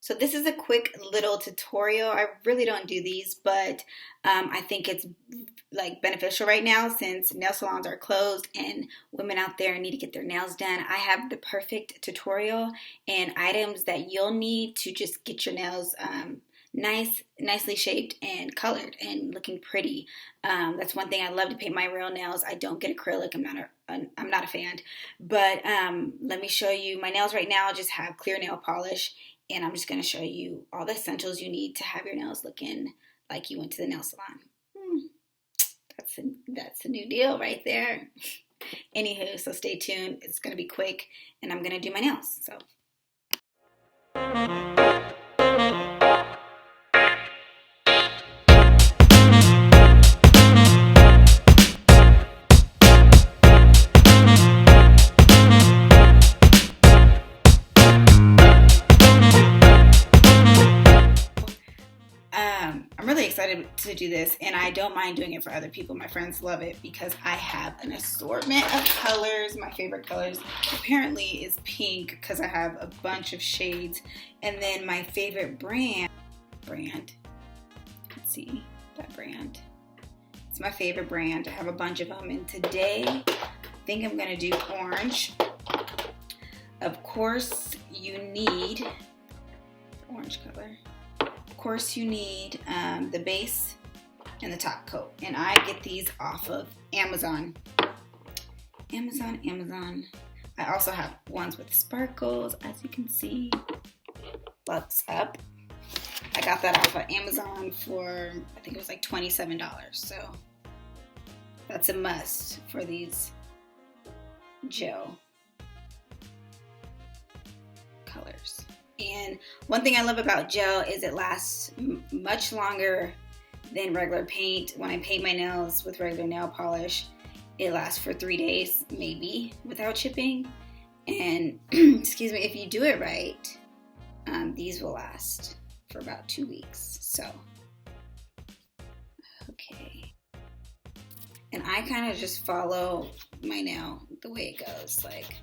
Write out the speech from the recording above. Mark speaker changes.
Speaker 1: So this is a quick little tutorial. I really don't do these, but I think it's like beneficial right now since nail salons are closed and women out there need to get their nails done. I have the perfect tutorial and items that you'll need to just get your nails nicely shaped and colored and looking pretty. That's one thing I love to paint my real nails. I don't get acrylic. I'm not a fan. But let me show you my nails right now. I just have clear nail polish. And I'm just going to show you all the essentials you need to have your nails looking like you went to the nail salon. That's a new deal right there. Anywho, so stay tuned. It's going to be quick, and I'm going to do my nails. So. I'm really excited to do this, and I don't mind doing it for other people. My friends love it because I have an assortment of colors. My favorite colors apparently is pink because I have a bunch of shades. And then my favorite brand, let's see, that brand. It's my favorite brand. I have a bunch of them, and today I think I'm going to do orange. Of course, you need orange color. Of course, you need the base and the top coat, and I get these off of Amazon. Amazon. I also have ones with sparkles, as you can see. What's up? I got that off of Amazon for, I think it was like $27. So that's a must for these gel colors. And one thing I love about gel is it lasts much longer than regular paint. When I paint my nails with regular nail polish, it lasts for 3 days, maybe, without chipping. And excuse me, if you do it right, these will last for about 2 weeks. So, okay. And I kind of just follow my nail the way it goes. Like,